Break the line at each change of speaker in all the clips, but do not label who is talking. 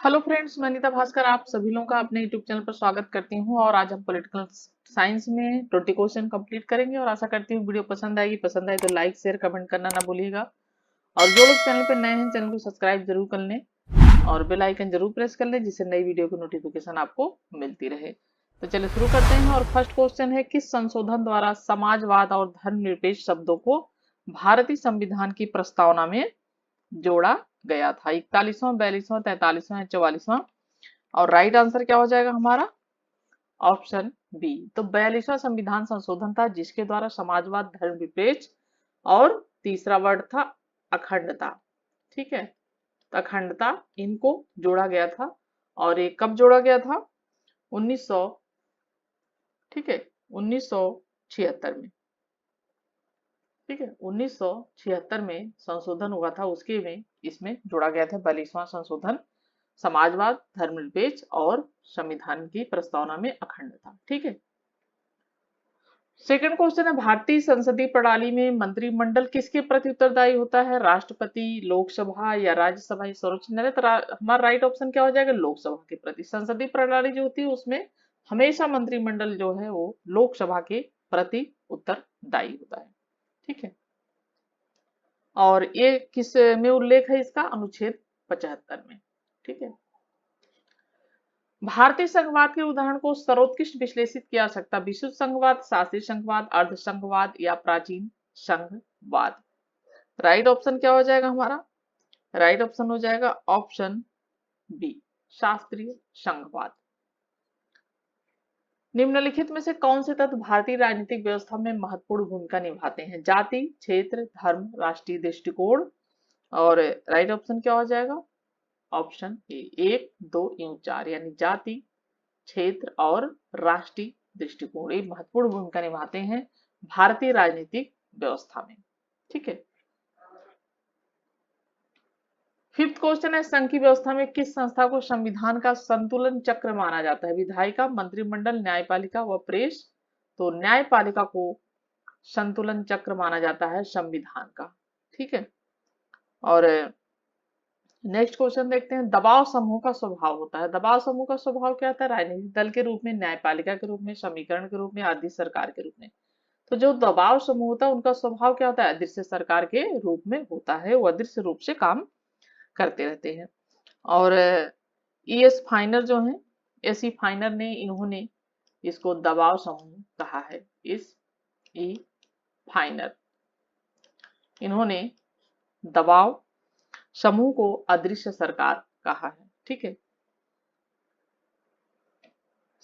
Hello friends, मैं नीता भास्कर आप सभी लोगों का अपने यूट्यूब चैनल पर स्वागत करती हूं। और आज हम पॉलिटिकल साइंस में 20 क्वेश्चन कंप्लीट करेंगे और आशा करती हूँ वीडियो पसंद आएगी। पसंद आए तो लाइक शेयर कमेंट करना ना भूलिएगा। और जो लोग चैनल पर नए हैं चैनल को सब्सक्राइब जरूर कर लें और बेल आइकन जरूर प्रेस कर लें, जिससे नई वीडियो की नोटिफिकेशन आपको मिलती रहे। तो चलिए शुरू करते हैं। और फर्स्ट क्वेश्चन है, किस संशोधन द्वारा समाजवाद और धर्मनिरपेक्ष शब्दों को भारतीय संविधान की प्रस्तावना में जोड़ा गया था? 41वां, 42वां, 43वां या 44वां? और राइट आंसर क्या हो जाएगा हमारा? Option B. तो 42वां संविधान संशोधन था, जिसके द्वारा समाजवाद, धर्मनिरपेक्ष और तीसरा वर्ड था अखंडता। ठीक है, तो अखंडता इनको जोड़ा गया था। और ये कब जोड़ा गया था? 1900, ठीक है, 1976 में। ठीक है, 1976 में संशोधन हुआ था, उसके में इसमें जोड़ा गया था 42वां संशोधन। समाजवाद, धर्मनिरपेक्ष और संविधान की प्रस्तावना में अखंडता। ठीक है। सेकंड क्वेश्चन है, भारतीय संसदीय प्रणाली में मंत्रिमंडल किसके प्रति उत्तरदायी होता है? राष्ट्रपति, लोकसभा या राज्यसभा या सर्वोच्च न्यायालय? तो हमारा राइट ऑप्शन क्या हो जाएगा? लोकसभा के प्रति। संसदीय प्रणाली जो होती है उसमें हमेशा मंत्रिमंडल जो है वो लोकसभा के प्रति उत्तरदायी होता है। ठीक है। और ये किस में उल्लेख है इसका? अनुच्छेद 75 में। ठीक है। भारतीय संघवाद के उदाहरण को सर्वोत्कृष्ट विश्लेषित किया जा सकता? विशुद्ध संघवाद, शास्त्रीय संघवाद, अर्ध संघवाद या प्राचीन संघवाद? राइट ऑप्शन क्या हो जाएगा हमारा? राइट ऑप्शन हो जाएगा ऑप्शन बी, शास्त्रीय संघवाद। निम्नलिखित में से कौन से तत्व भारतीय राजनीतिक व्यवस्था में महत्वपूर्ण भूमिका निभाते हैं? जाति, क्षेत्र, धर्म, राष्ट्रीय दृष्टिकोण? और राइट ऑप्शन क्या हो जाएगा? ऑप्शन ए, 1, 2 एवं 4, यानी जाति, क्षेत्र और राष्ट्रीय दृष्टिकोण ये महत्वपूर्ण भूमिका निभाते हैं भारतीय राजनीतिक व्यवस्था में। ठीक है। फिफ्थ क्वेश्चन है, संघ की व्यवस्था में किस संस्था को संविधान का संतुलन चक्र माना जाता है? विधायिका, मंत्रिमंडल, न्यायपालिका व प्रेस? तो न्यायपालिका को संतुलन चक्र माना जाता है संविधान का। ठीक है। और नेक्स्ट क्वेश्चन देखते हैं, दबाव समूह का स्वभाव होता है? दबाव समूह का स्वभाव क्या होता है? राजनीतिक दल के रूप में, न्यायपालिका के रूप में, समीकरण के रूप में, आदि सरकार के रूप में? तो जो दबाव समूह होता है उनका स्वभाव क्या होता है? अदृश्य सरकार के रूप में होता है, वो अदृश्य रूप से काम करते रहते हैं। और एस फाइनर जो है, एस ई फाइनर ने इन्होंने इसको दबाव समूह कहा है। इस ई फाइनर इन्होंने दबाव समूह को अदृश्य सरकार कहा है। ठीक है।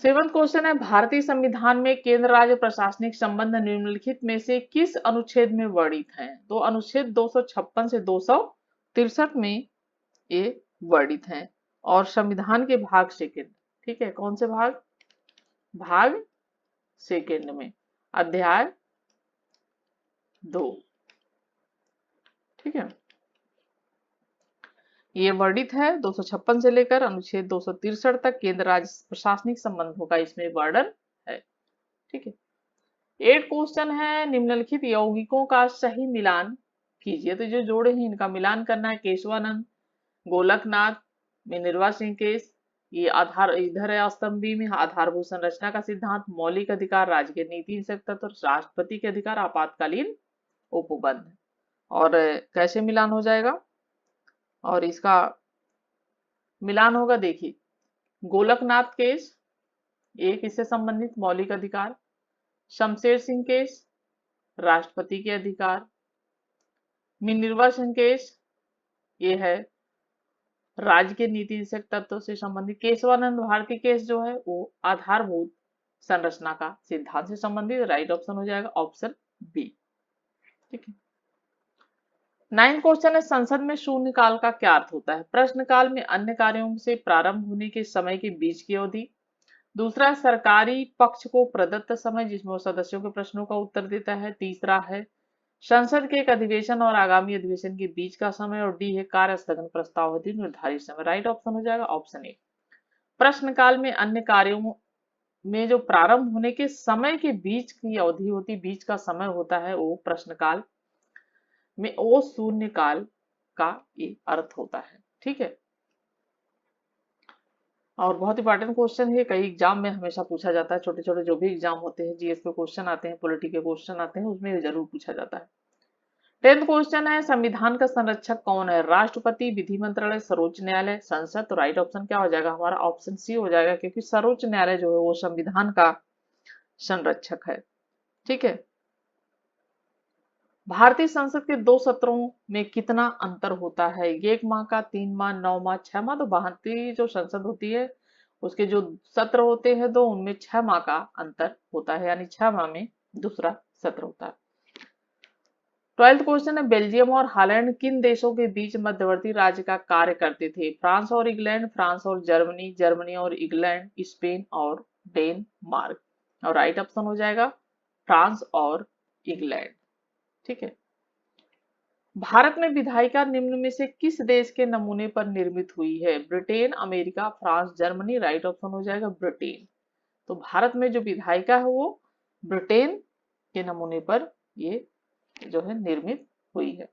सेवंथ क्वेश्चन है, भारतीय संविधान में केंद्र राज्य प्रशासनिक संबंध निम्नलिखित में से किस अनुच्छेद में वर्णित हैं? तो अनुच्छेद 256 से 263 में ये वर्णित हैं। और संविधान के भाग सेकंड, ठीक है, कौन से भाग? भाग सेकंड में अध्याय 2। ठीक है, ये वर्णित है 256 से लेकर अनुच्छेद 263 तक केंद्र राज्य प्रशासनिक संबंधों का इसमें वर्णन है। ठीक है। 8 क्वेश्चन है, निम्नलिखित यौगिकों का सही मिलान कीजिए। तो जो जोड़े हैं इनका मिलान करना है। Keshavananda, Golaknath, Minerva Singh case. ये आधार इधर है स्तंभ में आधारभूत संरचना का सिद्धांत, मौलिक अधिकार, राजकीय नीति तत्व, राष्ट्रपति के अधिकार, आपातकालीन उपबंध। और कैसे मिलान हो जाएगा? और इसका मिलान होगा, देखिए, गोलकनाथ केस एक इससे संबंधित मौलिक अधिकार, शमशेर सिंह केस राष्ट्रपति के अधिकार, मिनर्वा सिंह केस ये है राज्य के नीति तत्व से संबंधित, केशवानंद भारती केस जो है वो आधारभूत संरचना का सिद्धांत से संबंधित। राइट ऑप्शन हो जाएगा ऑप्शन बी। ठीक है। 9 क्वेश्चन है, संसद में शून्यकाल का क्या अर्थ होता है? प्रश्नकाल में अन्य कार्यों से प्रारंभ होने के समय के बीच की अवधि। दूसरा, सरकारी पक्ष को प्रदत्त समय जिसमें वो सदस्यों के प्रश्नों का उत्तर देता है। तीसरा है संसद के एक अधिवेशन और आगामी अधिवेशन के बीच का समय। और डी है कार्य स्थगन प्रस्ताव अवधि निर्धारित समय। राइट ऑप्शन हो जाएगा ऑप्शन ए। प्रश्नकाल में अन्य कार्यों में जो प्रारंभ होने के समय के बीच की अवधि होती, बीच का समय होता है, वो प्रश्नकाल में वो शून्य काल का ये अर्थ होता है। ठीक है। और बहुत इंपॉर्टेंट क्वेश्चन है, कई एग्जाम में हमेशा पूछा जाता है, छोटे छोटे जो भी एग्जाम होते हैं, जीएस के क्वेश्चन आते हैं, पॉलिटी के क्वेश्चन आते हैं, उसमें जरूर पूछा जाता है। 10th क्वेश्चन है, संविधान का संरक्षक कौन है? राष्ट्रपति, विधि मंत्रालय, सर्वोच्च न्यायालय, संसद। तो राइट ऑप्शन क्या हो जाएगा हमारा? ऑप्शन सी हो जाएगा, क्योंकि सर्वोच्च न्यायालय जो है वो संविधान का संरक्षक है। ठीक है। भारतीय संसद के 2 सत्रों में कितना अंतर होता है? 1 माह का, 3 माह, 9 माह, 6 माह। तो भारतीय जो संसद होती है उसके जो सत्र होते हैं दो, उनमें 6 माह का अंतर होता है, यानी 6 माह में दूसरा सत्र होता है। 12th क्वेश्चन है, बेल्जियम और हॉलैंड किन देशों के बीच मध्यवर्ती राज्य का कार्य करते थे? फ्रांस और इंग्लैंड, फ्रांस और जर्मनी, जर्मनी और इंग्लैंड, स्पेन और डेनमार्क। और राइट ऑप्शन हो जाएगा फ्रांस और इंग्लैंड। ठीक है। भारत में विधायिका निम्न में से किस देश के नमूने पर निर्मित हुई है? Britain, America, France, Germany. Right option हो जाएगा ब्रिटेन। तो भारत में जो विधायिका है वो ब्रिटेन के नमूने पर ये जो है निर्मित हुई है।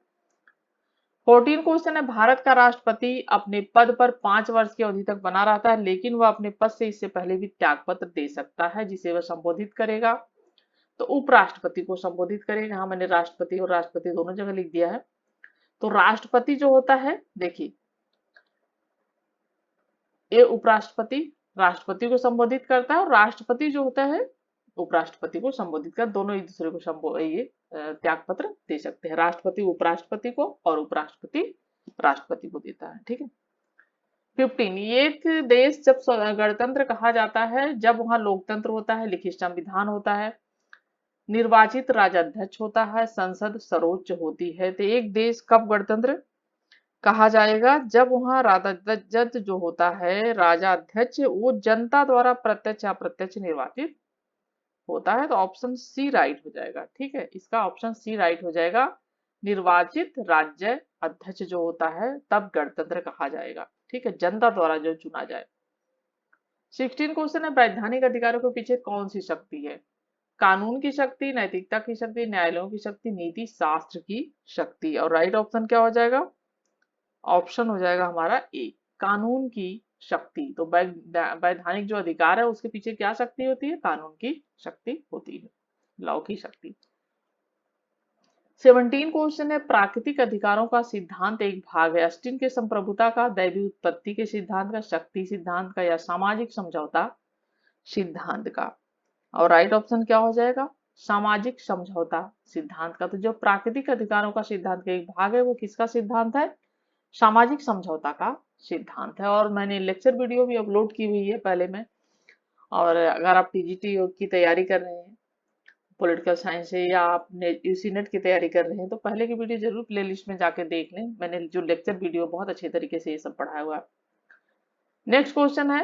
14 क्वेश्चन है, भारत का राष्ट्रपति अपने पद पर 5 वर्ष की अवधि तक बना रहता है, लेकिन वह अपने पद से इससे पहले भी त्यागपत्र दे सकता है, जिसे वह संबोधित करेगा। तो उपराष्ट्रपति को संबोधित करेगा। यहाँ मैंने राष्ट्रपति और राष्ट्रपति दोनों जगह लिख दिया है। तो राष्ट्रपति जो होता है, देखिए ये उपराष्ट्रपति राष्ट्रपति को संबोधित करता है, और राष्ट्रपति जो होता है उपराष्ट्रपति को संबोधित कर, दोनों एक दूसरे को ये त्याग पत्र दे सकते हैं। राष्ट्रपति उपराष्ट्रपति को और उपराष्ट्रपति राष्ट्रपति को देता है। ठीक है। 15, एक देश जब गणतंत्र कहा जाता है जब वहां लोकतंत्र होता है, लिखित संविधान होता है, निर्वाचित राजाध्यक्ष होता है, संसद सर्वोच्च होती है। तो एक देश कब गणतंत्र कहा जाएगा? जब वहां राजाध्यक्ष जो होता है, राजाध्यक्ष, वो जनता द्वारा प्रत्यक्ष या अप्रत्यक्ष निर्वाचित होता है। तो ऑप्शन सी राइट हो जाएगा। ठीक है, इसका ऑप्शन सी राइट हो जाएगा। निर्वाचित राज्य अध्यक्ष जो होता है तब गणतंत्र कहा जाएगा। ठीक है, जनता द्वारा जो चुना जाए। 16 क्वेश्चन है, वैधानिक अधिकारों के पीछे कौन सी शक्ति है? कानून की शक्ति, नैतिकता की शक्ति, न्यायालयों की शक्ति, नीति शास्त्र की शक्ति। और राइट ऑप्शन क्या हो जाएगा? ऑप्शन हो जाएगा हमारा ए, कानून की शक्ति। तो वैधानिक जो अधिकार है उसके पीछे क्या शक्ति होती है? कानून की शक्ति होती है, लॉ की शक्ति। 17 क्वेश्चन है, प्राकृतिक अधिकारों का सिद्धांत एक भाग है। अस्टिन के संप्रभुता का, दैवी उत्पत्ति के सिद्धांत का, शक्ति सिद्धांत का, या सामाजिक समझौता सिद्धांत का। और राइट ऑप्शन क्या हो जाएगा? सामाजिक समझौता सिद्धांत का। तो जो प्राकृतिक अधिकारों का सिद्धांत का एक भाग है वो किसका सिद्धांत है? सामाजिक समझौता का सिद्धांत है। और मैंने लेक्चर वीडियो भी अपलोड की हुई है पहले में। और अगर आप टीजीटी की तैयारी कर रहे हैं पॉलिटिकल साइंस से, या आप यूसी नेट की तैयारी कर रहे हैं, तो पहले की वीडियो जरूर प्लेलिस्ट में जाके देख लें। मैंने जो लेक्चर वीडियो बहुत अच्छे तरीके से ये सब पढ़ाया हुआ है। नेक्स्ट क्वेश्चन है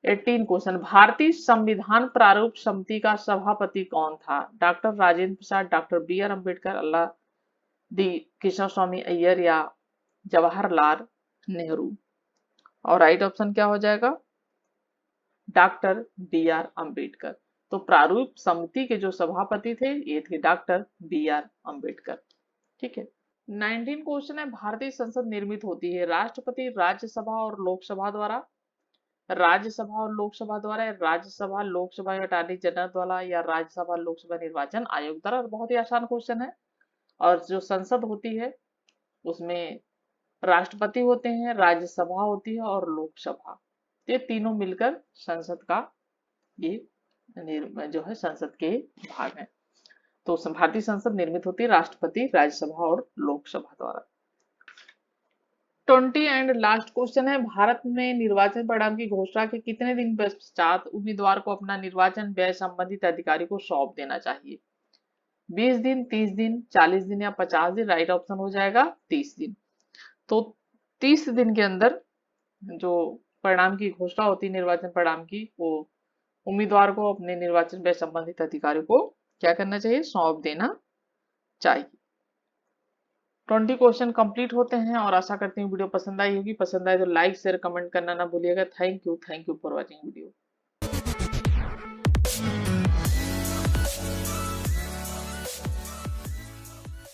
18 क्वेश्चन, भारतीय संविधान प्रारूप समिति का सभापति कौन था? Doctor Rajendra Prasad, doctor B R Ambedkar, Alladi Krishnaswamy Iyer, या जवाहरलाल नेहरू। और राइट ऑप्शन क्या हो जाएगा? Doctor B R Ambedkar. तो प्रारूप समिति के जो सभापति थे ये थे डॉक्टर बी आर अम्बेडकर। ठीक है। 19 क्वेश्चन है, भारतीय संसद निर्मित होती है राज्यपति, राज्यसभा और लोकसभा द्वारा, राज्यसभा और लोकसभा द्वारा, राज्यसभा लोकसभा अटॉर्नी जनरल द्वारा, या राज्यसभा लोकसभा निर्वाचन आयोग द्वारा। बहुत ही आसान क्वेश्चन है। और जो संसद होती है उसमें राष्ट्रपति होते हैं, राज्यसभा होती है और लोकसभा। ये तीनों मिलकर संसद का ये जो है संसद के भाग हैं। तो भारतीय संसद निर्मित होती है राष्ट्रपति, राज्यसभा और लोकसभा द्वारा। 20 एंड लास्ट क्वेश्चन है, भारत में निर्वाचन परिणाम की घोषणा के कितने दिन पश्चात उम्मीदवार को अपना निर्वाचन व्यय संबंधित अधिकारी को सौंप देना चाहिए? 20 दिन, 30 दिन, 40 दिन, या 50 दिन। राइट ऑप्शन हो जाएगा 30 दिन। तो 30 दिन के अंदर जो परिणाम की घोषणा होती है निर्वाचन परिणाम की, वो उम्मीदवार को अपने निर्वाचन व्यय संबंधित अधिकारी को क्या करना चाहिए? सौंप देना चाहिए। 20 क्वेश्चन कंप्लीट होते हैं और आशा करती हूँ वीडियो पसंद आई होगी। पसंद आए तो लाइक शेयर कमेंट करना ना भूलिएगा। Thank you for watching video.